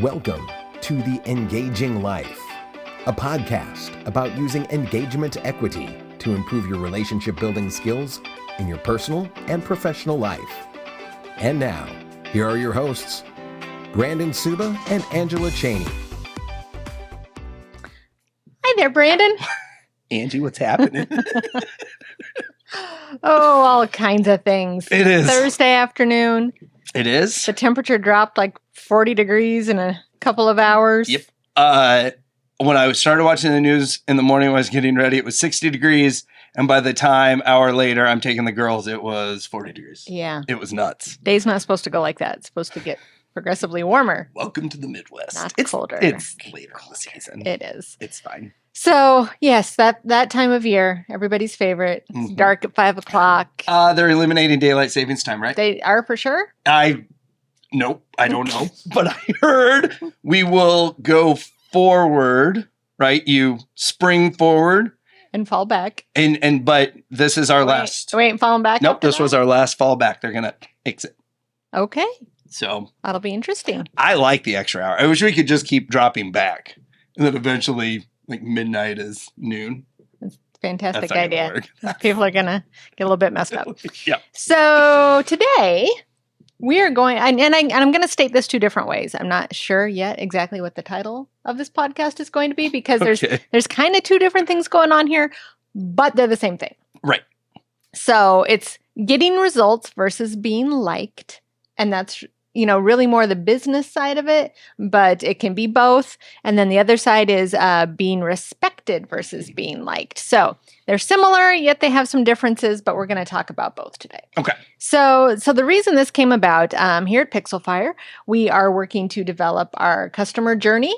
Welcome to The Engaging Life, a podcast about using engagement equity to improve your relationship building skills in your personal and professional life. And now, here are your hosts, Brandon Suba and Angela Cheney. Hi there, Brandon. Angie, what's happening? Oh, all kinds of things. It is. Thursday afternoon. It is? The temperature dropped like 40 degrees in a couple of hours. Yep. When I started watching the news in the morning when I was getting ready, it was 60 degrees. And by the time, hour later, I'm taking the girls, it was 40 degrees. Yeah. It was nuts. Day's not supposed to go like that. It's supposed to get progressively warmer. Welcome to the Midwest. Not it's colder. It's later in the season. It is. It's fine. So, yes, that time of year, everybody's favorite. It's Mhm. dark at 5 o'clock. They're eliminating daylight savings time, right? They are for sure? Nope, I don't know. But I heard we will go forward, right? You spring forward. And fall back. But this is our last. Wait, falling back? Nope, after this was that? our last fallback. They're going to exit. Okay. So That'll be interesting. I like the extra hour. I wish we could just keep dropping back. And then eventually, like midnight is noon. Fantastic That's not gonna idea. work. People are going to get a little bit messed up. Yeah. So today we are going, and I'm going to state this two different ways. I'm not sure yet exactly what the title of this podcast is going to be because Okay. there's kind of two different things going on here, but they're the same thing. Right. So it's getting results versus being liked, and that's really more the business side of it, but it can be both. And then the other side is being respected versus being liked. So they're similar, yet they have some differences, but we're going to talk about both today. Okay. So the reason this came about here at Pixelfire, we are working to develop our customer journey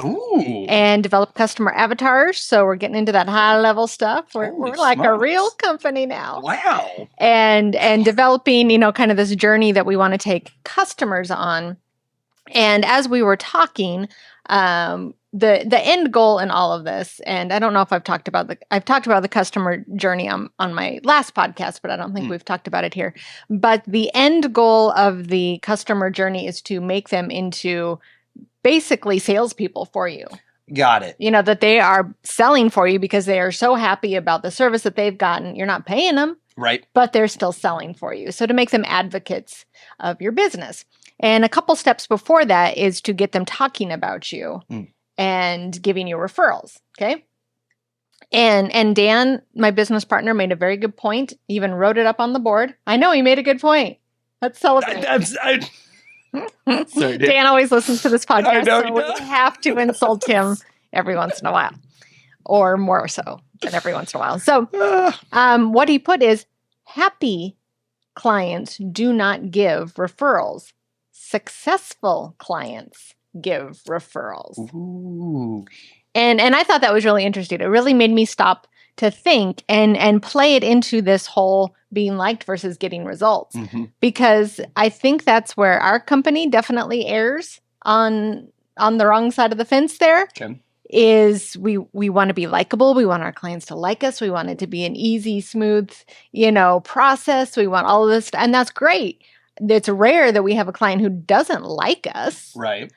Ooh. and develop customer avatars. So we're getting into that high level stuff. We're Holy like a smokes. real company now. Wow. And developing, kind of this journey that we want to take customers on. And as we were talking, the end goal in all of this, and I don't know if I've talked about the customer journey on my last podcast, but I don't think we've talked about it here. But the end goal of the customer journey is to make them into basically salespeople for you. Got it. That they are selling for you because they are so happy about the service that they've gotten. You're not paying them, Right. but they're still selling for you. So to make them advocates of your business. And a couple steps before that is to get them talking about you and giving you referrals. Okay. And Dan, my business partner, made a very good point, even wrote it up on the board. I know he made a good point. Let's celebrate. Sorry, Dan always listens to this podcast, I know he so we does. have to insult him every once in a while, or more so than every once in a while. So what he put is happy clients do not give referrals. Successful clients give referrals. Ooh. And I thought that was really interesting. It really made me stop to think and play it into this whole being liked versus getting results. Mhm. Because I think that's where our company definitely errs on the wrong side of the fence there. Okay. Is we want to be likable. We want our clients to like us. We want it to be an easy, smooth, process. We want all of this, and that's great. It's rare that we have a client who doesn't like us, Right.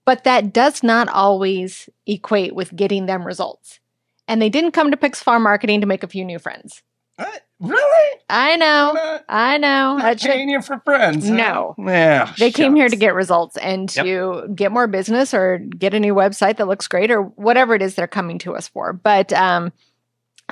but that does not always equate with getting them results. And they didn't come to Pixelfire Marketing to make a few new friends. What? Really? I know. Not I know. That should- paying you for friends. No. Huh? Yeah. They came here to shucks. get results and to get more business or get a new website that looks great or whatever it is they're coming to us for. But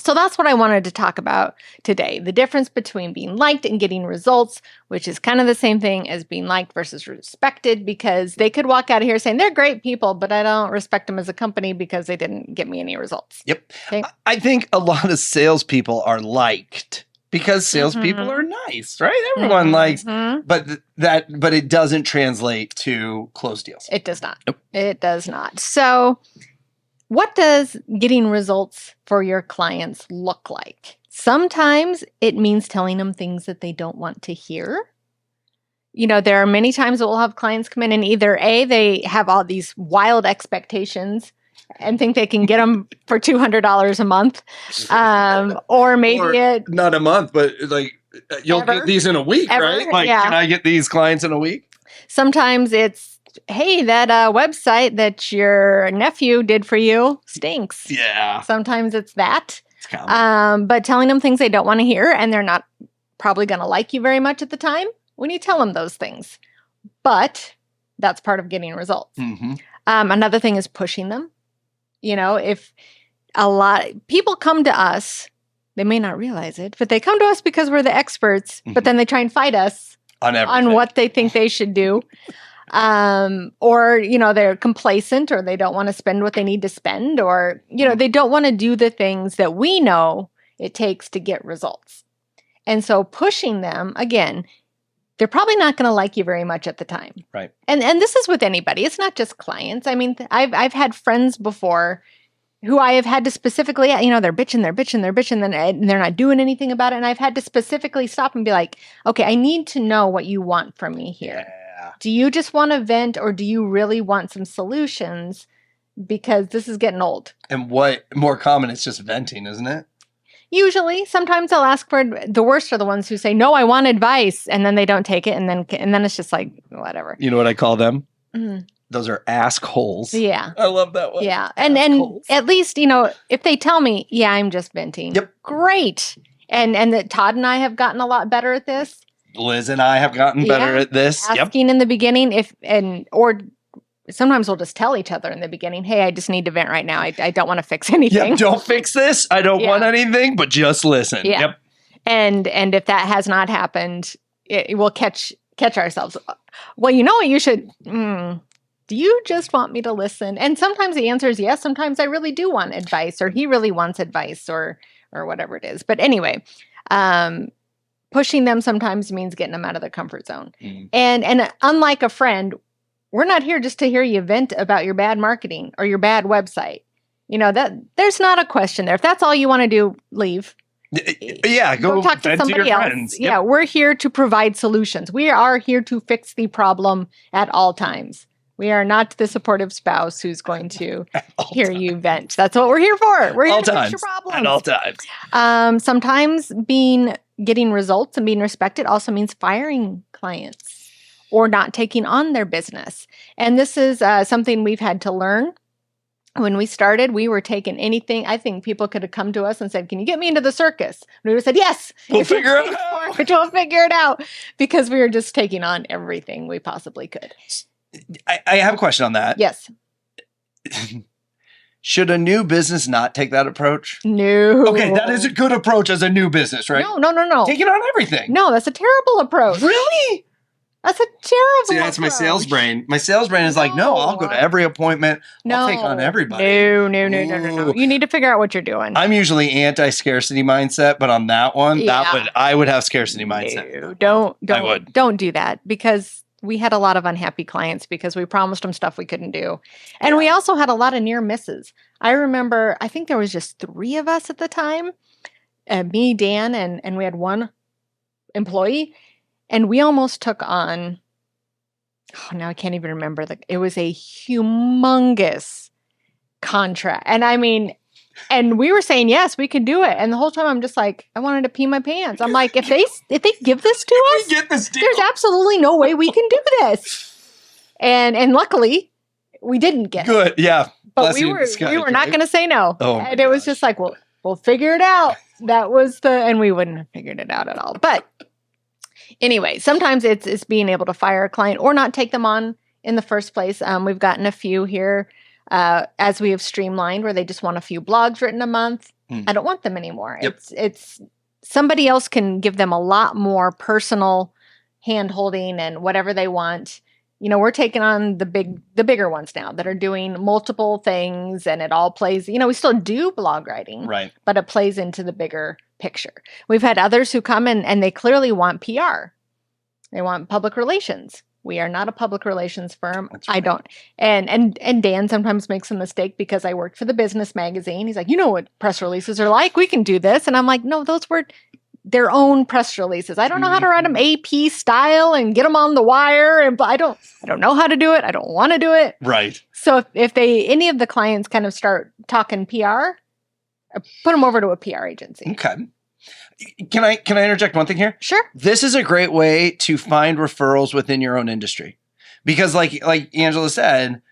so that's what I wanted to talk about today. The difference between being liked and getting results, which is kind of the same thing as being liked versus respected, because they could walk out of here saying they're great people, but I don't respect them as a company because they didn't get me any results. Yep. Okay. I think a lot of salespeople are liked because salespeople Mhm. are nice, right? Everyone likes, Mhm. but it doesn't translate to closed deals. It does not. Nope. It does not. So, what does getting results for your clients look like? Sometimes it means telling them things that they don't want to hear. There are many times that we'll have clients come in and either A, they have all these wild expectations and think they can get them for $200 a month. Or maybe Or not a month, but like you'll Ever. get these in a week, Ever, right? Like, yeah. can I get these clients in a week? sometimes it's hey, that website that your nephew did for you stinks. Yeah. Sometimes it's that. It's common. But telling them things they don't want to hear and they're not probably going to like you very much at the time when you tell them those things. But that's part of getting results. Mhm. Another thing is pushing them. You know, if a lot people come to us, they may not realize it, but they come to us because we're the experts, but then they try and fight us On everything. on what they think they should do. Or, you know, they're complacent or they don't want to spend what they need to spend, or, you know, they don't want to do the things that we know it takes to get results. And so pushing them, again, they're probably not going to like you very much at the time. Right. And this is with anybody. It's not just clients. I mean, I've had friends before who I have had to specifically, you know, they're bitching, and they're not doing anything about it. And I've had to specifically stop and be like, okay, I need to know what you want from me here. Yeah. Do you just want to vent, or do you really want some solutions? Because this is getting old. And what more common, it's just venting, isn't it? Usually, sometimes I'll ask for the worst are the ones who say, no, I want advice. And then they don't take it. And then it's just like, whatever. You know what I call them? Mhm. Those are assholes. Yeah. I love that one. Yeah. And Assholes. at least, you know, if they tell me, yeah, I'm just venting. Yep. Great. And that Todd and I have gotten a lot better at this. Liz and I have gotten better Yeah. at this. Yep. Asking in the beginning or sometimes we'll just tell each other in the beginning, hey, I just need to vent right now. I don't want to fix anything. Yep. Don't fix this. I don't Yeah. want anything, but just listen. Yeah. Yep. And if that has not happened, it will catch ourselves. Well, you know what you should. Do you just want me to listen? And sometimes the answer is yes. Sometimes I really do want advice, or he really wants advice, or whatever it is. But anyway, pushing them sometimes means getting them out of their comfort zone. Mm. And unlike a friend, we're not here just to hear you vent about your bad marketing or your bad website. You know, that there's not a question there. If that's all you want to do, leave. Yeah, go talk to vent somebody your else. friends. Yeah, we're here to provide solutions. We are here to fix the problem at all times. We are not the supportive spouse who's going to hear you vent. That's what we're here for. We're here All to times. fix your problems. At all times. Sometimes getting results and being respected also means firing clients or not taking on their business. And this is something we've had to learn. When we started, we were taking anything. I think people could have come to us and said, can you get me into the circus? And we would have said, yes. We'll If you figure it pay out. for it, we'll figure it out. Because we were just taking on everything we possibly could. I have a question on that. Yes. Should a new business not take that approach? No. Okay, that is a good approach as a new business, right? No. Taking on everything. No, that's a terrible approach. Really? That's a terrible See, that's my sales approach. brain. My sales brain is like, no, I'll go to every appointment. I'll take on everybody. No. Ooh. You need to figure out what you're doing. I'm usually anti-scarcity mindset, but on that one, Yeah. I would have scarcity mindset. No, I would. don't do that, because we had a lot of unhappy clients because we promised them stuff we couldn't do. And we also had a lot of near misses. I remember, I think there was just 3 of us at the time, me, Dan, and we had one employee, and we almost took on, now I can't even remember, it was a humongous contract. And I mean, and we were saying, yes, we could do it. And the whole time I'm just like, I wanted to pee my pants. I'm like, if they give this to us, Get this deal. there's absolutely no way we can do this. And luckily, we didn't get it. Good. Yeah. But Bless we you, were Scotty not Dave. going to say no. Oh my and it was gosh. just like, well, we'll figure it out. That was and we wouldn't have figured it out at all. But anyway, sometimes it's being able to fire a client or not take them on in the first place. We've gotten a few here as we have streamlined where they just want a few blogs written a month. I don't want them anymore. Yep. It's somebody else can give them a lot more personal hand holding and whatever they want. You know, we're taking on the bigger ones now that are doing multiple things, and it all plays, you know, we still do blog writing, Right. but it plays into the bigger picture. We've had others who come in and they clearly want PR. They want public relations. We are not a public relations firm. That's I right. don't. And Dan sometimes makes a mistake because I worked for the business magazine. He's like, you know what press releases are like. We can do this. And I'm like, no, those were their own press releases. I don't know how to write them AP style and get them on the wire. And I don't know how to do it. I don't want to do it. Right. So if any of the clients kind of start talking PR, put them over to a PR agency. Okay. Can I interject one thing here? Sure. This is a great way to find referrals within your own industry. Because like Angela said,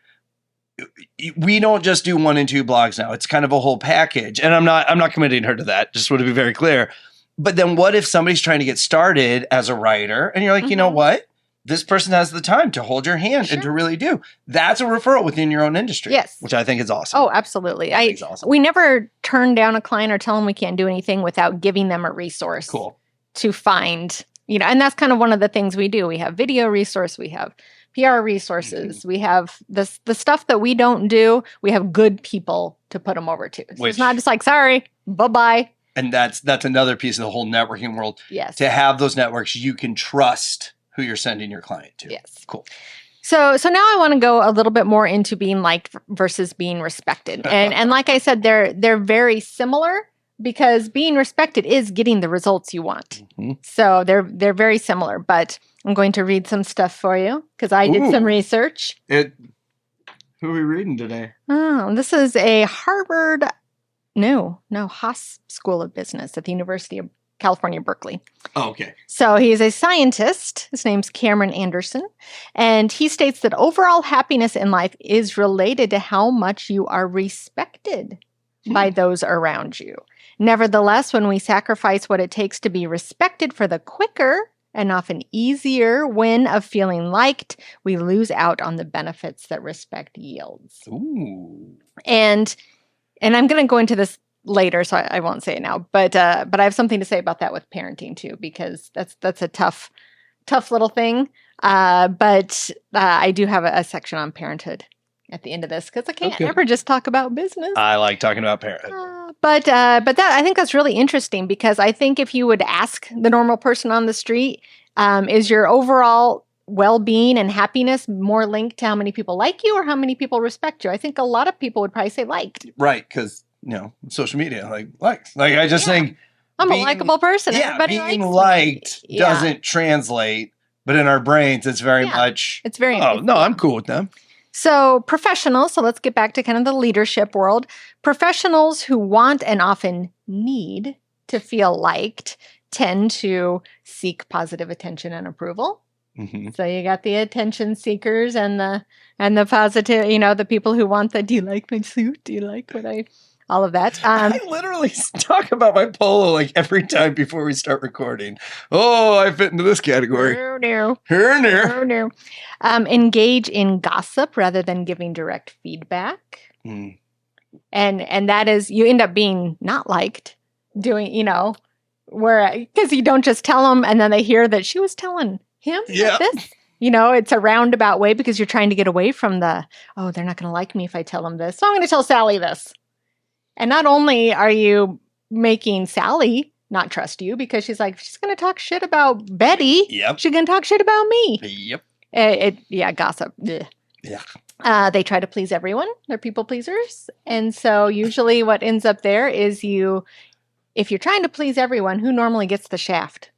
we don't just do 1 and 2 blogs now. It's kind of a whole package. And I'm not committing her to that. Just want to be very clear. But then what if somebody's trying to get started as a writer and you're like, you know what? This person has the time to hold your hand and to really do. That's a referral within your own industry. Yes. Which I think is awesome. Oh, absolutely. Awesome. We never turn down a client or tell them we can't do anything without giving them a resource. Cool. To find, and that's kind of one of the things we do. We have video resource, we have PR resources, we have the stuff that we don't do, we have good people to put them over to. So it's not just like, sorry, bye-bye. And that's another piece of the whole networking world. Yes. To have those networks you can trust who you're sending your client to. Yes. Cool. So now I want to go a little bit more into being liked versus being respected. And like I said, they're very similar because being respected is getting the results you want. So they're very similar, but I'm going to read some stuff for you because I did some research. Who are we reading today? Oh, this is a Haas School of Business at the University of California, Berkeley. Oh, okay. So he is a scientist. His name's Cameron Anderson. And he states that overall happiness in life is related to how much you are respected by those around you. Nevertheless, when we sacrifice what it takes to be respected for the quicker and often easier win of feeling liked, we lose out on the benefits that respect yields. Ooh. And I'm going to go into this later, so I won't say it now. But I have something to say about that with parenting too, because that's a tough little thing. But I do have a section on parenthood at the end of this because I can't ever just talk about business. I like talking about parenthood. But that I think that's really interesting because I think if you would ask the normal person on the street, is your overall well-being and happiness more linked to how many people like you or how many people respect you? I think a lot of people would probably say liked. Right, because social media, likes. Like I just think I'm a likable person. Everybody being likes me. doesn't translate, but in our brains, it's very much. It's very. Oh no, I'm cool with them. So professionals. So let's get back to kind of the leadership world. Professionals who want and often need to feel liked tend to seek positive attention and approval. So you got the attention seekers and the positive, the people who want the, do you like my suit? Do you like all of that? I literally talk about my polo like every time before we start recording. Oh, I fit into this category. No. Engage in gossip rather than giving direct feedback. And that is, you end up being not liked doing, where, because you don't just tell them and then they hear that she was telling him this. It's a roundabout way because you're trying to get away from they're not going to like me if I tell them this. So I'm going to tell Sally this. And not only are you making Sally not trust you because she's going to talk shit about Betty. Yep. She's going to talk shit about me. Yep. Gossip. Ugh. Yeah. They try to please everyone. They're people pleasers. And so usually what ends up there is if you're trying to please everyone, who normally gets the shaft?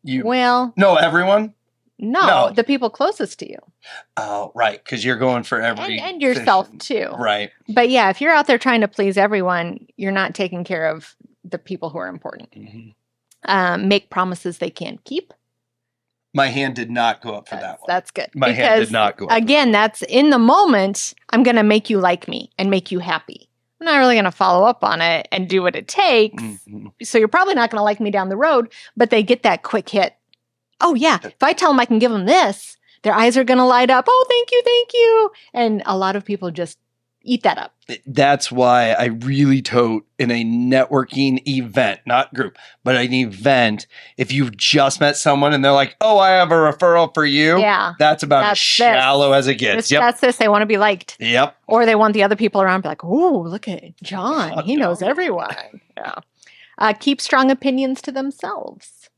No, everyone? No, the people closest to you. Oh, right, because you're going for every... And yourself, too. Right. But yeah, if you're out there trying to please everyone, you're not taking care of the people who are important. Make promises they can't keep. My hand did not go up for that one. That's good. My hand did not go up. Again, that's in the moment, I'm going to make you like me and make you happy. I'm not really going to follow up on it and do what it takes. So you're probably not going to like me down the road, but they get that quick hit. Oh, yeah. If I tell them I can give them this, their eyes are going to light up. Oh, thank you, thank you. And a lot of people just eat that up. That's why I really tote in a networking event, not group, but an event. If you've just met someone and they're like, oh, I have a referral for you. Yeah. That's about as shallow as it gets. That's this. They want to be liked. Yep. Or they want the other people around to be like, oh, look at John. He knows everyone. Yeah. Keep strong opinions to themselves.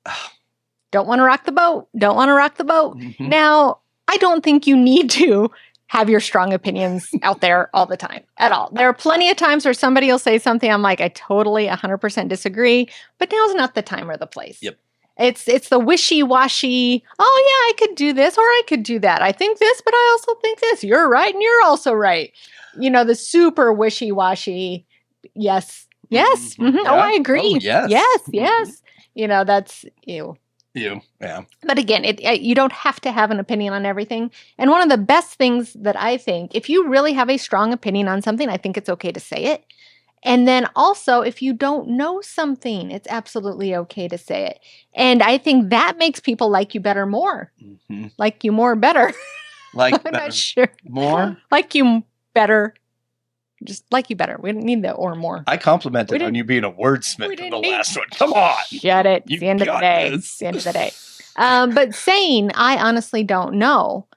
Don't want to rock the boat. Don't want to rock the boat. Now, I don't think you need to have your strong opinions out there all the time at all. There are plenty of times where somebody will say something I'm like, I totally 100% disagree, but now's not the time or the place. Yep. It's the wishy-washy, oh yeah, I could do this or I could do that. I think this, but I also think this. You're right and you're also right. The super wishy-washy, yes. Oh, I agree. Oh, yes. Yes. That's ew. Yeah. But again, you don't have to have an opinion on everything. And one of the best things that I think, if you really have a strong opinion on something, I think it's okay to say it. And then also, if you don't know something, it's absolutely okay to say it. And I think that makes people like you better more. Mm-hmm. Like you more better. Like I'm not sure. more? Like you better. Just like you better. We didn't need the or more. I complimented We on you being a wordsmith in didn't the need- last one. Come on. Shut it. You It's the end of the got day. this. It's the end of the day. But saying, I honestly don't know,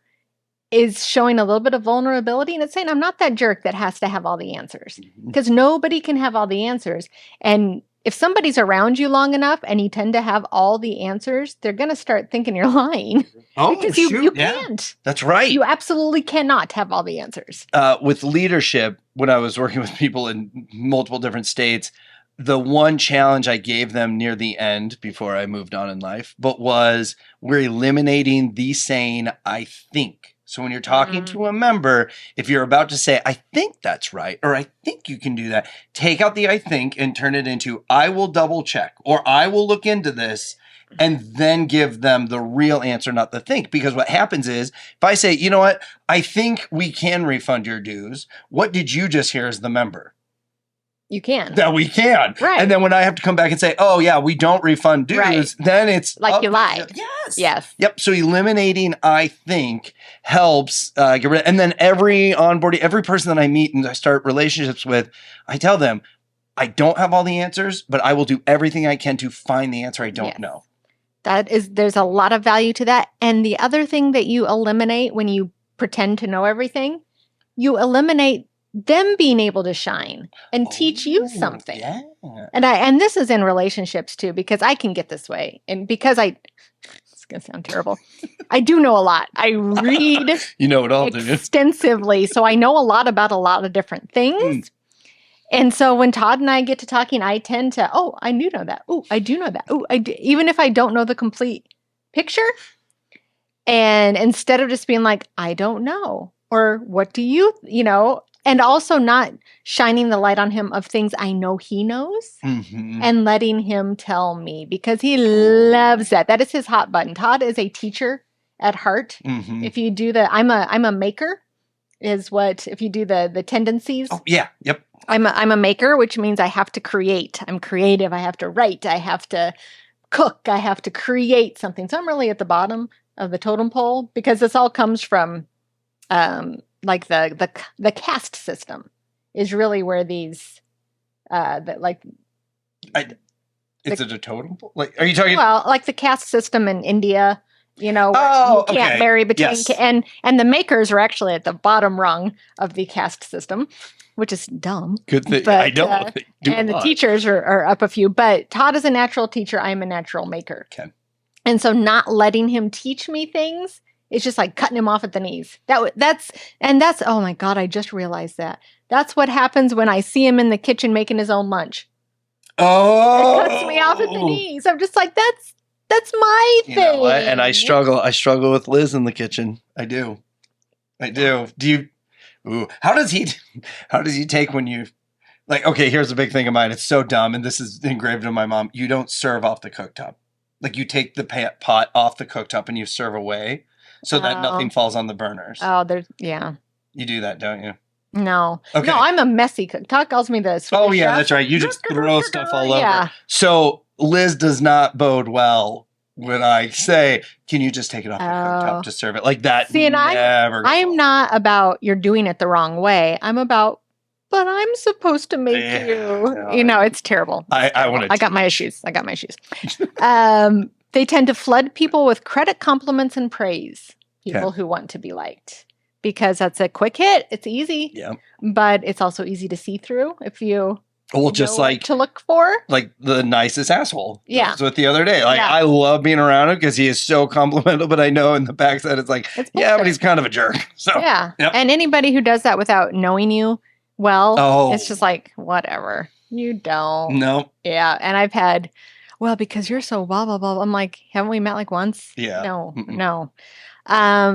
is showing a little bit of vulnerability. And it's saying, I'm not that jerk that has to have all the answers. Because nobody can have all the answers. And if somebody's around you long enough and you tend to have all the answers, they're going to start thinking you're lying. Oh, Because you yeah. can't. That's right. You absolutely cannot have all the answers. With leadership, when I was working with people in multiple different states, the one challenge I gave them near the end before I moved on in life, but was we're eliminating the saying, I think. So when you're talking to a member, if you're about to say, I think that's right, or I think you can do that, take out the I think and turn it into, I will double check, or I will look into this, and then give them the real answer, not the think. Because what happens is, if I say, you know what, I think we can refund your dues, what did you just hear as the member? You can. That we can. Right. And then when I have to come back and say, oh, yeah, we don't refund dues, Right. then it's Like you lied. Yes. Yes. Yep. So eliminating I think helps get rid. And then every person that I meet and I start relationships with, I tell them, I don't have all the answers, but I will do everything I can to find the answer I don't Yes. know. There's a lot of value to that. And the other thing that you eliminate when you pretend to know everything, you eliminate them being able to shine and teach you something. Yeah. And this is in relationships too, because I can get this way. And because it's going to sound terrible. I do know a lot. I read You know it all, do you? extensively. So I know a lot about a lot of different things. And so when Todd and I get to talking, I tend to, I do know that. Oh, I do know that. Oh, I do. Even if I don't know the complete picture. And instead of just being like, I don't know, or what do you know, and also not shining the light on him of things I know he knows Mm-hmm. and letting him tell me, because he loves that. That is his hot button. Todd is a teacher at heart. Mm-hmm. If you do I'm a maker is what, if you do the tendencies. Oh, yeah. Yep. I'm a maker, which means I have to create. I'm creative. I have to write. I have to cook. I have to create something. So I'm really at the bottom of the totem pole, because this all comes from like the caste system is really where these Is it a totem pole? Like, are you talking? well, like the caste system in India, where Oh, you can't okay. marry between Yes. and the makers are actually at the bottom rung of the caste system, which is dumb. Good thing. but, I know. They do And a the lot. teachers are up a few, but Todd is a natural teacher. I'm a natural maker. Okay. And so not letting him teach me things, it's just like cutting him off at the knees. That's oh my God, I just realized that. That's what happens when I see him in the kitchen making his own lunch. Oh, It cuts me off at the knees. I'm just like, that's my thing. You know what? And I struggle with Liz in the kitchen. I do. Do you? Ooh, how does he take when you, like, okay, here's a big thing of mine. It's so dumb. And this is engraved in my mom. You don't serve off the cooktop. Like, you take the pot off the cooktop and you serve away so that nothing falls on the burners. Yeah. You do that, don't you? No. Okay. No, I'm a messy cook. Todd calls me the Swedish Oh, yeah, chef. that's right. You just throw stuff all over. Yeah. So Liz does not bode well when I say, can you just take it off the Oh. cooktop to serve it? Like that. See, and never goes I'm well. not about you're doing it the wrong way. I'm about, but I'm supposed to make Yeah, you. no. It's terrible. I want to. I got my issues. They tend to flood people with credit, compliments, and praise. People who want to be liked, because that's a quick hit. It's easy. Yeah. But it's also easy to see through if you Well, just know what like to look for. the nicest asshole. Yeah. That was with the other day. Like, Yeah. I love being around him because he is so complimental, but I know in the backside it's like, It's yeah, but bullshit. he's kind of a jerk. So Yeah. Yep. And anybody who does that without knowing you well, Oh. it's just like, whatever. You don't. no. Yeah. And I've had, well, because you're so blah, blah, blah. I'm like, haven't we met like once? Yeah. No, Mm-mm. no.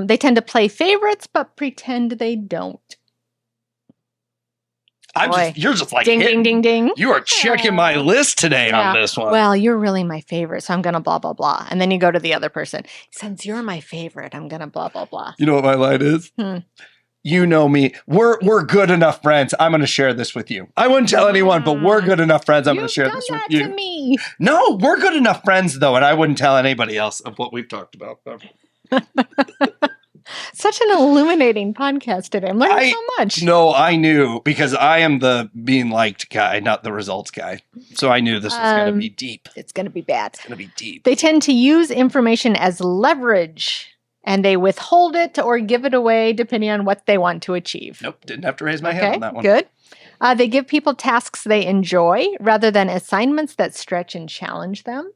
They tend to play favorites, but pretend they don't. Boy. You're just like Ding, hitting- ding, ding, ding. You are checking my list today on this one. Well, you're really my favorite, so I'm going to blah, blah, blah. And then you go to the other person. Since you're my favorite, I'm going to blah, blah, blah. You know what my line is? You know me. We're good enough friends. I'm going to share this with you. I wouldn't tell anyone, but we're good enough friends. I'm going to share this with you. You've done that to me. No, we're good enough friends, though, and I wouldn't tell anybody else of what we've talked about. Such an illuminating podcast today. I'm learning so much. No, I knew because I am the being liked guy, not the results guy. So I knew this was going to be deep. It's going to be bad. It's going to be deep. They tend to use information as leverage, and they withhold it or give it away depending on what they want to achieve. Nope, didn't have to raise my hand on that one. Good. They give people tasks they enjoy rather than assignments that stretch and challenge them.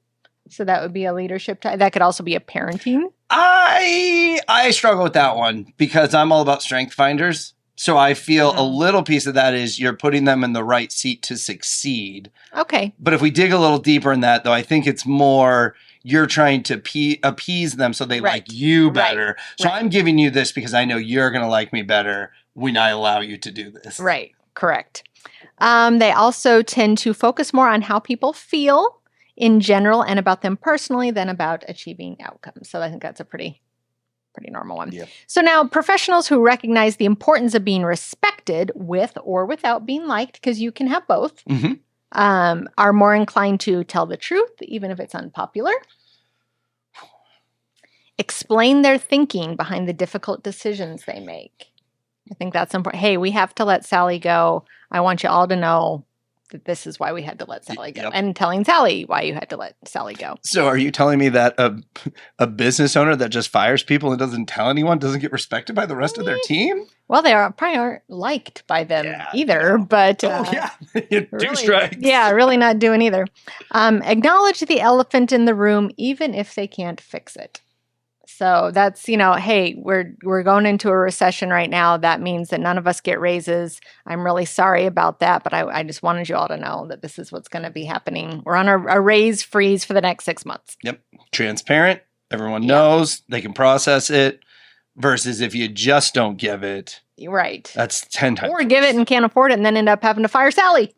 So that would be a leadership type. That could also be a parenting. I struggle with that one because I'm all about strength finders. So I feel a little piece of that is you're putting them in the right seat to succeed. Okay. But if we dig a little deeper in that, though, I think it's more you're trying to appease them so they like you better. So I'm giving you this because I know you're going to like me better when I allow you to do this. Right. Correct. They also tend to focus more on how people feel in general and about them personally than about achieving outcomes. So I think that's a pretty normal one. Yep. So now professionals who recognize the importance of being respected with or without being liked, because you can have both, are more inclined to tell the truth, even if it's unpopular. Explain their thinking behind the difficult decisions they make. I think that's important. Hey, we have to let Sally go. I want you all to know that this is why we had to let Sally go. Yep. And telling Sally why you had to let Sally go. So are you telling me that a business owner that just fires people and doesn't tell anyone doesn't get respected by the rest of their team? Well, they probably aren't liked by them either, but Two really, strikes. Yeah, really not doing either. Acknowledge the elephant in the room, even if they can't fix it. So that's, hey, we're going into a recession right now. That means that none of us get raises. I'm really sorry about that, but I just wanted you all to know that this is what's going to be happening. We're on a raise freeze for the next 6 months. Yep. Transparent. Everyone knows. They can process it. Versus if you just don't give it. Right. That's 10 times. Or give it and can't afford it and then end up having to fire Sally.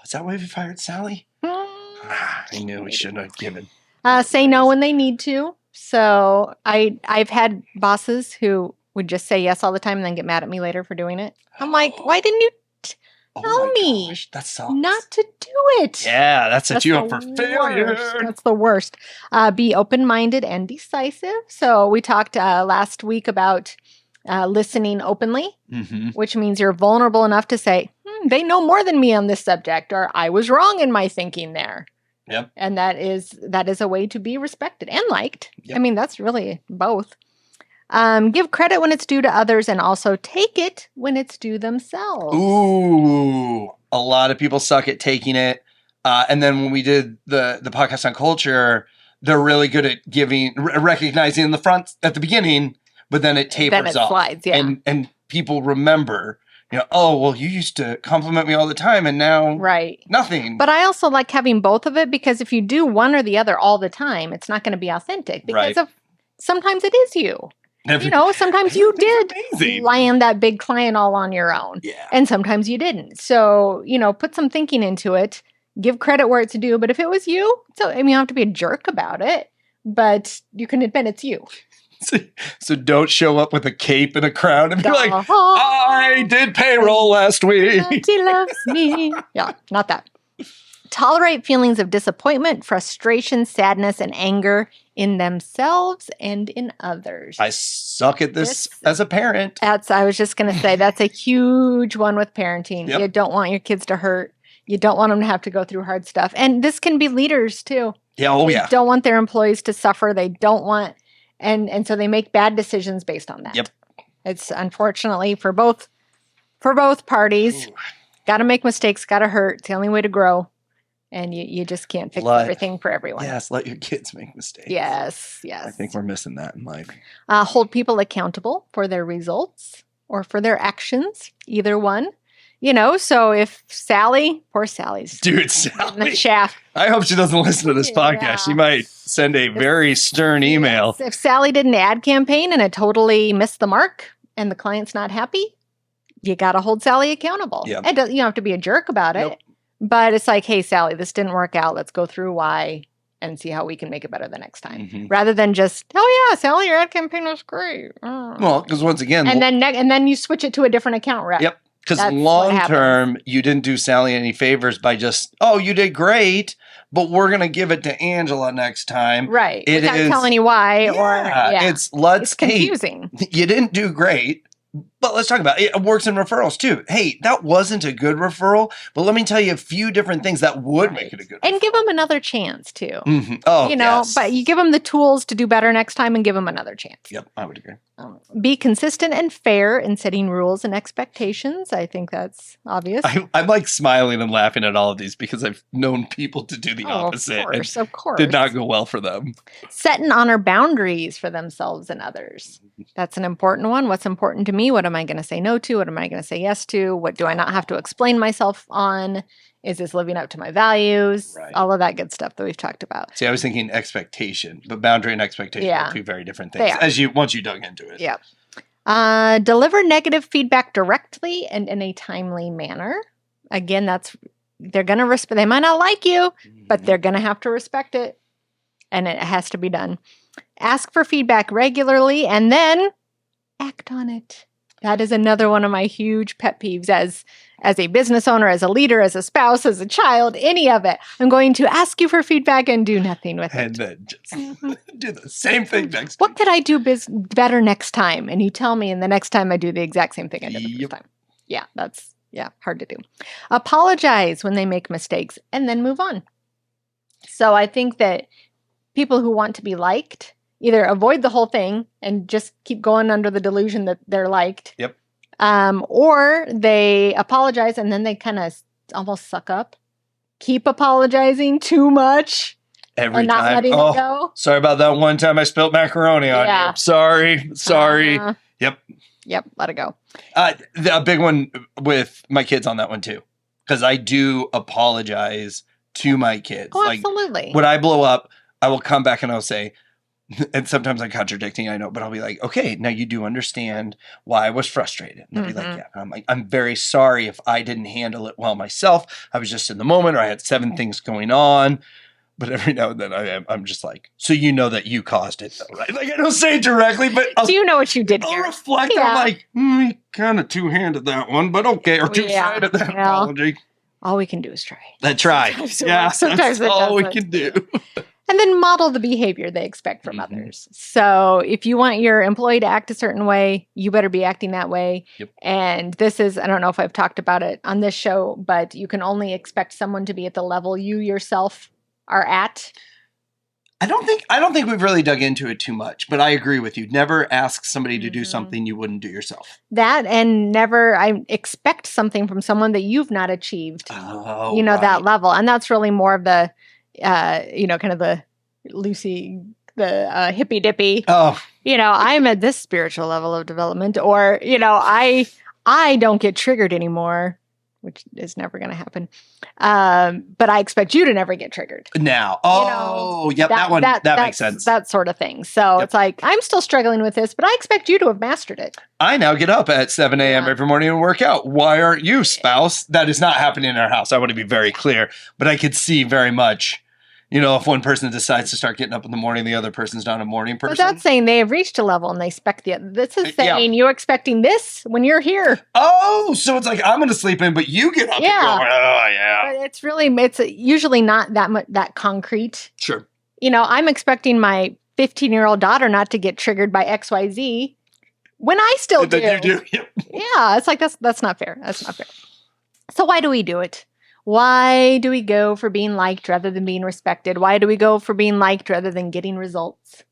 Is that why we fired Sally? I knew we shouldn't have given. Say no when they need to. So I've had bosses who would just say yes all the time and then get mad at me later for doing it. I'm like, why didn't you tell me Gosh, that sucks. not to do it? Yeah, that sets you up for failure. That's the worst. Be open-minded and decisive. So we talked last week about listening openly, which means you're vulnerable enough to say, they know more than me on this subject, or I was wrong in my thinking there. Yep. And that is a way to be respected and liked. Yep. I mean, that's really both. Give credit when it's due to others and also take it when it's due themselves. Ooh, a lot of people suck at taking it. And then when we did the podcast on culture, they're really good at recognizing in the front at the beginning, but then it tapers then it off. Slides, yeah. And people remember, oh, well, you used to compliment me all the time and now nothing. But I also like having both of it because if you do one or the other all the time, it's not going to be authentic because sometimes it is you. Sometimes you did land that big client all on your own. Yeah. And sometimes you didn't. So, put some thinking into it. Give credit where it's due. But if it was you, you don't have to be a jerk about it. But you can admit it's you. So don't show up with a cape and a crown and be like, I did payroll last week. He loves me. Yeah, not that. Tolerate feelings of disappointment, frustration, sadness, and anger in themselves and in others. I suck at this as a parent. I was just going to say, that's a huge one with parenting. Yep. You don't want your kids to hurt. You don't want them to have to go through hard stuff. And this can be leaders too. Yeah. Oh, They don't want their employees to suffer. They don't want... And so they make bad decisions based on that. Yep. It's unfortunately for both parties. Got to make mistakes, got to hurt. It's the only way to grow. And you just can't fix everything for everyone. Yes, let your kids make mistakes. Yes. I think we're missing that in life. Hold people accountable for their results or for their actions, either one. So if poor Sally's Dude, in the shaft. I hope she doesn't listen to this podcast. She might send a very stern email. If Sally did an ad campaign and it totally missed the mark and the client's not happy, you got to hold Sally accountable. Yeah. You don't have to be a jerk about it, Nope. but it's like, hey, Sally, this didn't work out. Let's go through why and see how we can make it better the next time. Mhm. Rather than just, oh yeah, Sally, your ad campaign was great. Oh. Well, because once again, and then you switch it to a different account rep. Yep. Because That's what long happens. term, you didn't do Sally any favors by just, oh, you did great, but we're going to give it to Angela next time. Right. It Without is- telling you why It's let's it's confusing. Hey, you didn't do great, but let's talk about it. It works in referrals too. Hey, that wasn't a good referral, but let me tell you a few different things that would make it a good And referral. give them another chance too. Mhm. Oh, you know, yes. but you give them the tools to do better next time and give them another chance. Yep, I would agree. Be consistent and fair in setting rules and expectations. I think that's obvious. I'm like smiling and laughing at all of these because I've known people to do the opposite. and Of course. did not go well for them. Set and honor boundaries for themselves and others. That's an important one. What's important to me? What am I going to say no to? What am I going to say yes to? What do I not have to explain myself on? Is this living up to my values? Right. All of that good stuff that we've talked about. See, I was thinking expectation, but boundary and expectation Yeah. are two very different They things. are. Once you dug into it. Yeah. Deliver negative feedback directly and in a timely manner. Again, they're going to respect. They might not like you, but they're going to have to respect it, and it has to be done. Ask for feedback regularly and then act on it. That is another one of my huge pet peeves as a business owner, as a leader, as a spouse, as a child, any of it. I'm going to ask you for feedback and do nothing with And it. then just do the same thing next What could I do better next time? And you tell me, and the next time I do the exact same thing I did the Yep. first time. Yeah, that's hard to do. Apologize when they make mistakes and then move on. So I think that people who want to be liked either avoid the whole thing and just keep going under the delusion that they're liked. Yep. Or they apologize and then they kind of almost suck up, keep apologizing too much Every and not time. letting Oh, it go. sorry about that one time I spilled macaroni on Yeah. you. Sorry. Uh-huh. Yep. Yep. Let it go. A big one with my kids on that one too, because I do apologize to my kids. Oh, Like absolutely. when I blow up, I will come back and I'll say, and sometimes I'm contradicting, I know, but I'll be like, okay, now you do understand why I was frustrated. And they'll be like, Mhm. yeah. And I'm like, I'm very sorry if I didn't handle it well myself. I was just in the moment, or I had 7 things going on. But every now and then I'm just like, so you know that you caused it though, right? Like I don't say it directly, but Do you know what you did I'll here? reflect. Yeah. I'm like, kind of two-handed that one, but okay, or two-sided that well, apology. All we can do is try. That try. Sometimes it Yeah, works, sometimes that's it all we doesn't. can do. And then model the behavior they expect from Mhm. others. So if you want your employee to act a certain way, you better be acting that way. Yep. And this is, I don't know if I've talked about it on this show, but you can only expect someone to be at the level you yourself are at. I don't think we've really dug into it too much, but I agree with you. Never ask somebody to do Mhm. something you wouldn't do yourself. That and never, I expect something from someone that you've not achieved. Oh, That right. level. And that's really more of the, kind of the hippy dippy. Oh, I'm at this spiritual level of development, or I don't get triggered anymore, which is never going to happen. But I expect you to never get triggered. now. Oh, yep. That one. That makes sense. That sort of thing. So Yep. it's like, I'm still struggling with this, but I expect you to have mastered it. I now get up at 7 a.m. Yeah. every morning and work out. Why aren't you, spouse? That is not happening in our house. I want to be very clear, but I could see very much, if one person decides to start getting up in the morning, the other person's not a morning person. But that's saying they have reached a level and they expect the other. This is Yeah. saying you're expecting this when you're here. Oh, so it's like I'm going to sleep in, but you get up Yeah. and go, oh, yeah. But it's usually not that much that concrete. Sure. I'm expecting my 15-year-old daughter not to get triggered by XYZ when I still do. Then you do. Yep. Yeah, it's like that's not fair. That's not fair. So why do we do it? Why do we go for being liked rather than being respected? Why do we go for being liked rather than getting results?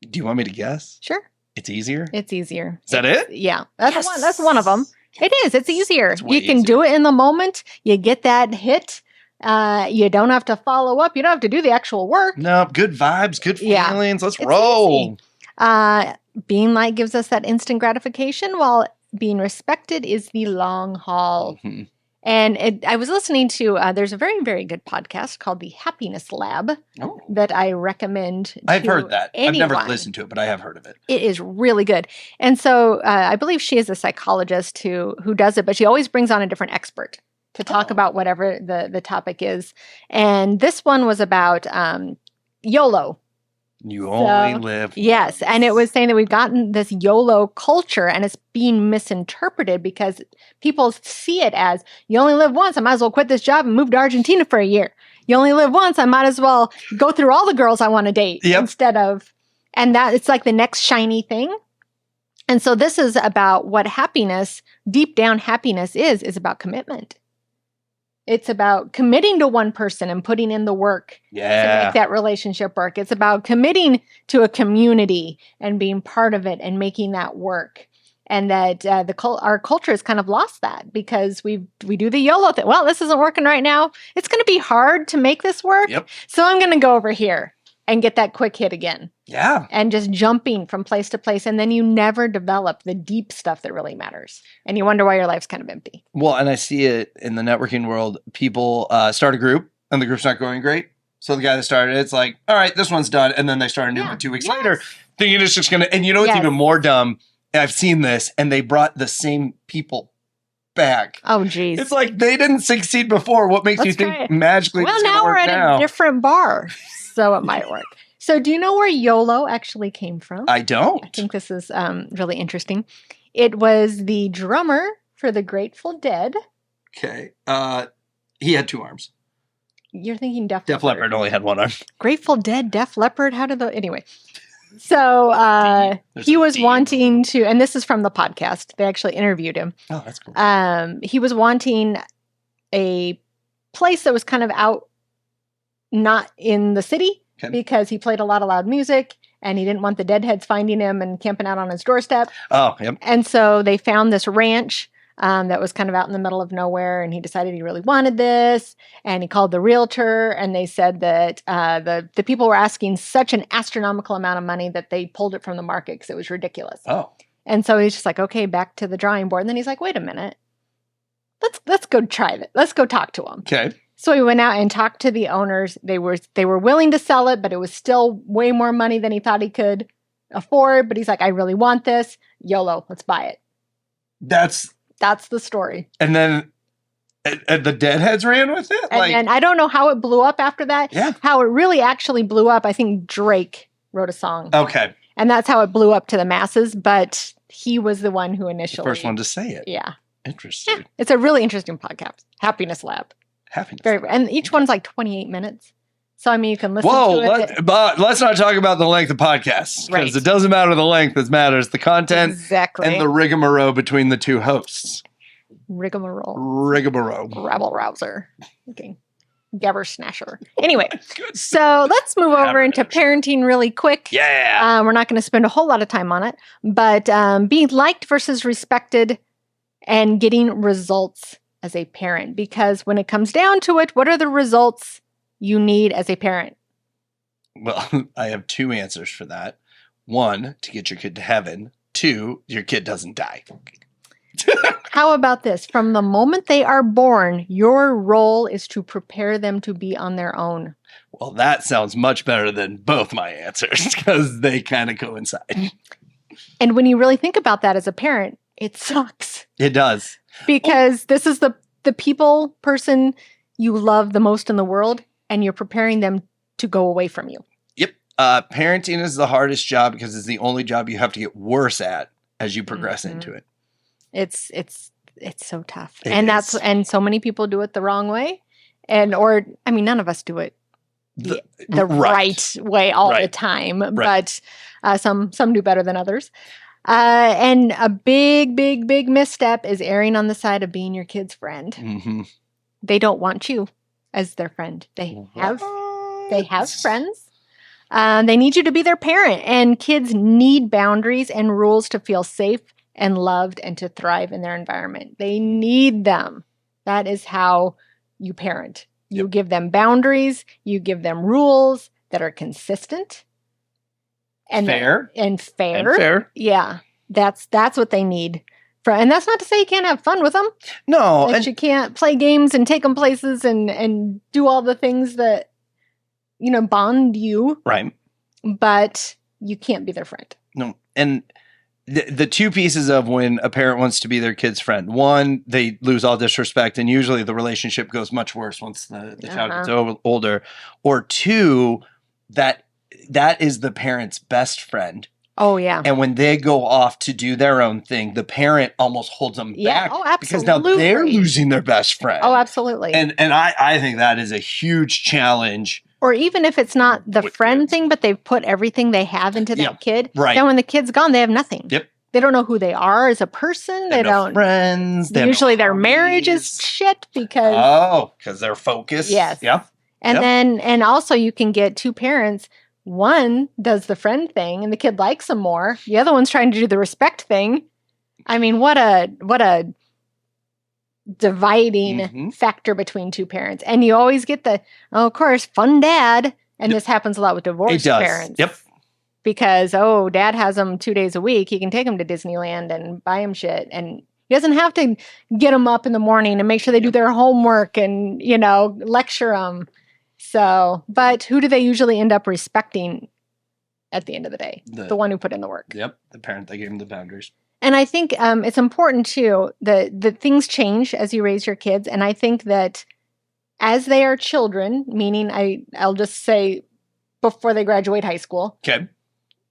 Do you want me to guess? Sure, It's easier? it's easier. Is that it? Yeah, that's one of them. It is. It's easier. It's way You can do it in the moment. You get that hit. You don't have to follow up. You don't have to do the actual work. No, good vibes, good Yeah. feelings. Let's It's roll. Being liked gives us that instant gratification, while being respected is the long haul. Mhm. And I was listening to, there's a very, very good podcast called The Happiness Lab that I recommend. I've heard that. Anyone. I've never listened to it, but I have heard of it. It is really good. And so I believe she is a psychologist who does it, but she always brings on a different expert to talk about whatever the topic is. And this one was about YOLO. You only live. Yes. And it was saying that we've gotten this YOLO culture and it's being misinterpreted because people see it as you only live once. I might as well quit this job and move to Argentina for a year. You only live once. I might as well go through all the girls I want to date instead of, and that it's like the next shiny thing. And so this is about what happiness, deep down happiness is about commitment. It's about committing to one person and putting in the work to make that relationship work. It's about committing to a community and being part of it and making that work. And that our culture has kind of lost that because we do the YOLO thing. Well, this isn't working right now. It's going to be hard to make this work. Yep. So I'm going to go over here and get that quick hit again. Yeah. And just jumping from place to place. And then you never develop the deep stuff that really matters. And you wonder why your life's kind of empty. Well, and I see it in the networking world. People start a group and the group's not going great. So the guy that started it's like, all right, this one's done. And then they start a new one 2 weeks later, thinking it's just going to, and you know what's even more dumb? I've seen this, and they brought the same people back. Oh, geez. It's like they didn't succeed before. What makes you think magically well, now we're at a different bar, so it might work. So do you know where YOLO actually came from? I don't. I think this is really interesting. It was the drummer for the Grateful Dead. Okay. He had 2 arms. You're thinking Def Leppard. Def Leppard only had 1 arm. Grateful Dead, Def Leppard, how did the... Anyway. So he was wanting to, and this is from the podcast. They actually interviewed him. Oh, that's cool. He was wanting a place that was kind of out, not in the city, because he played a lot of loud music and he didn't want the deadheads finding him and camping out on his doorstep. Oh, yep. And so they found this ranch that was kind of out in the middle of nowhere, and he decided he really wanted this, and he called the realtor, and they said that the people were asking such an astronomical amount of money that they pulled it from the market because it was ridiculous. Oh. And so he's just like, okay, back to the drawing board. And then he's like, wait a minute, let's go try it. Let's go talk to him. Okay. So he went out and talked to the owners. They were willing to sell it, but it was still way more money than he thought he could afford. But he's like, I really want this. YOLO, let's buy it. That's the story. And then the Deadheads ran with it? And I don't know how it blew up after that. Yeah. How it really actually blew up, I think Drake wrote a song. Okay. And that's how it blew up to the masses, but he was the one who initially... The first one to say it. Yeah. Interesting. Yeah. It's a really interesting podcast. Happiness Lab. And each one's like 28 minutes. So, I mean, you can listen to it. But let's not talk about the length of podcasts. Because it doesn't matter the length, it matters the content and the rigmarole between the 2 hosts. Rigmarole. Rabble rouser. Okay. Gabber snasher. Anyway, so let's move over into parenting really quick. Yeah. We're not going to spend a whole lot of time on it. But being liked versus respected and getting results as a parent. Because when it comes down to it, what are the results you need as a parent? Well, I have 2 answers for that. 1, to get your kid to heaven. 2, your kid doesn't die. How about this? From the moment they are born, your role is to prepare them to be on their own. Well, that sounds much better than both my answers because they kind of coincide. And when you really think about that as a parent, it sucks. It does. Because this is the person you love the most in the world, and you're preparing them to go away from you. Yep. Parenting is the hardest job because it's the only job you have to get worse at as you progress into it. It's so tough. And so many people do it the wrong way. None of us do it the right way all the time, but some do better than others. And a big, big, big misstep is erring on the side of being your kid's friend. Mm-hmm. They don't want you as their friend. They have friends. They need you to be their parent, and kids need boundaries and rules to feel safe and loved and to thrive in their environment. They need them. That is how you parent. You give them boundaries. You give them rules that are consistent and fair. Yeah, that's what they need And that's not to say you can't have fun with them. No, That you can't play games and take them places and do all the things that, bond you. right. But you can't be their friend. No, and the two pieces of when a parent wants to be their kid's friend. One, they lose all disrespect, and usually the relationship goes much worse once the child gets older. Or two, that is the parent's best friend. Oh, yeah. And when they go off to do their own thing, the parent almost holds them back. Oh, absolutely. Because now they're losing their best friend. Oh, absolutely. And I think that is a huge challenge. Or even if it's not the friend thing, but they've put everything they have into that kid. Right. Then when the kid's gone, they have nothing. Yep. They don't know who they are as a person. They don't. Friends. Usually their marriage is shit because. Oh, because they're focused. Yes. Yeah. And then, and also you can get two parents. One does the friend thing and the kid likes them more. The other one's trying to do the respect thing. I mean, what a dividing factor between two parents. And you always get of course, fun dad. And this happens a lot with divorced parents. Yep. Because, dad has them 2 days a week. He can take them to Disneyland and buy them shit. And he doesn't have to get them up in the morning and make sure they do their homework and, lecture them. So, but who do they usually end up respecting at the end of the day? The one who put in the work. Yep. The parent that gave him the boundaries. And I think it's important, too, that things change as you raise your kids. And I think that as they are children, meaning I'll just say before they graduate high school, okay,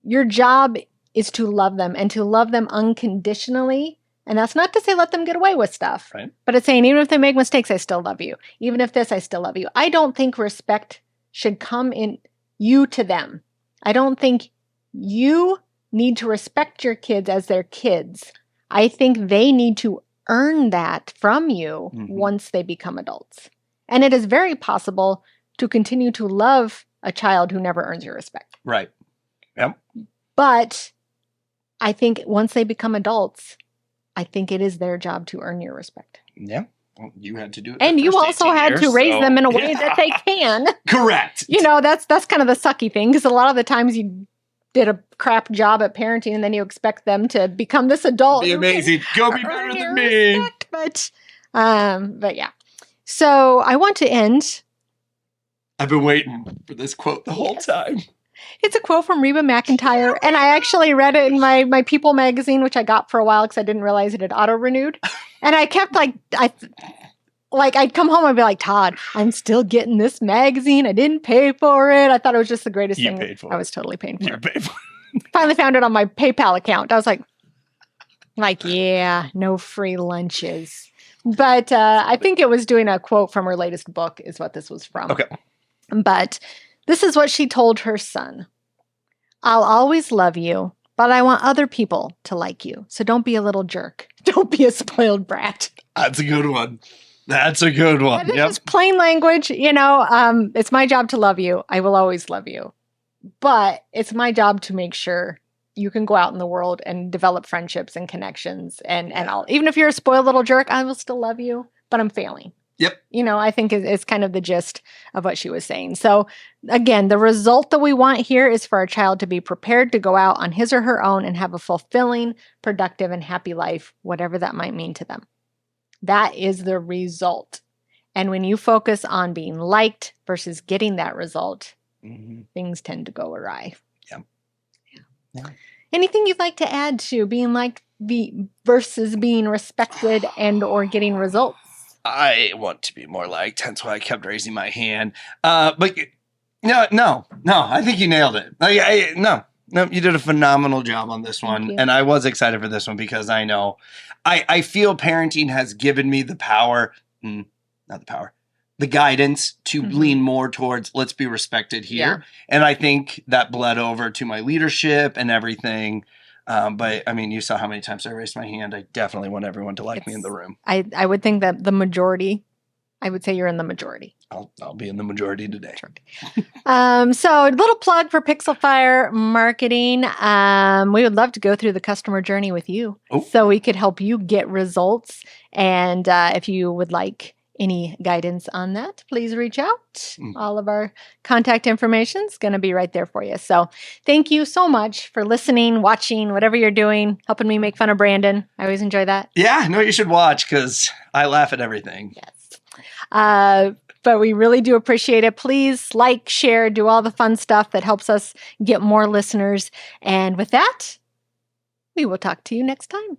your job is to love them and to love them unconditionally. And that's not to say let them get away with stuff. Right. But it's saying even if they make mistakes, I still love you. Even if this, I still love you. I don't think respect should come in you to them. I don't think you need to respect your kids as their kids. I think they need to earn that from you once they become adults. And it is very possible to continue to love a child who never earns your respect. Right. Yep. But I think once they become adults, I think it is their job to earn your respect. Yeah. Well, you had to do it. And you also had to raise them in a way that they can. Correct. That's kind of the sucky thing, because a lot of the times you did a crap job at parenting and then you expect them to become this adult. Be amazing. Go be better than me. Respect, but yeah. So I want to end. I've been waiting for this quote the whole time. It's a quote from Reba McEntire, and I actually read it in my People magazine, which I got for a while because I didn't realize it had auto-renewed. And I kept I'd come home and be like, Todd, I'm still getting this magazine. I didn't pay for it. I thought it was just the greatest thing. Paid for I was totally paying for it. it. You paid for it. Finally found it on my PayPal account. I was like, yeah, no free lunches. But I think it was doing a quote from her latest book is what this was from. Okay. But this is what she told her son. I'll always love you, but I want other people to like you. So don't be a little jerk. Don't be a spoiled brat. That's a good one. That's a good one. This is plain language. It's my job to love you. I will always love you. But it's my job to make sure you can go out in the world and develop friendships and connections. And even if you're a spoiled little jerk, I will still love you, but I'm failing. Yep. I think is kind of the gist of what she was saying. So again, the result that we want here is for our child to be prepared to go out on his or her own and have a fulfilling, productive, and happy life, whatever that might mean to them. That is the result. And when you focus on being liked versus getting that result, things tend to go awry. Yeah. Anything you'd like to add to being liked versus being respected and or getting results? I want to be more liked. Hence why I kept raising my hand. But no. I think you nailed it. No, you did a phenomenal job on this one. And I was excited for this one because I know I feel parenting has given me the power, not the power, the guidance to lean more towards let's be respected here. Yeah. And I think that bled over to my leadership and everything. But I mean, you saw how many times I raised my hand. I definitely want everyone to like me in the room. I would think that the majority, I would say you're in the majority. I'll be in the majority today. So a little plug for Pixelfire Marketing. We would love to go through the customer journey with you so we could help you get results. And if you would like any guidance on that, please reach out. All of our contact information is going to be right there for you. So thank you so much for listening, watching, whatever you're doing, helping me make fun of Brandon. I always enjoy that. Yeah, no, you should watch because I laugh at everything. Yes. But we really do appreciate it. Please like, share, do all the fun stuff that helps us get more listeners. And with that, we will talk to you next time.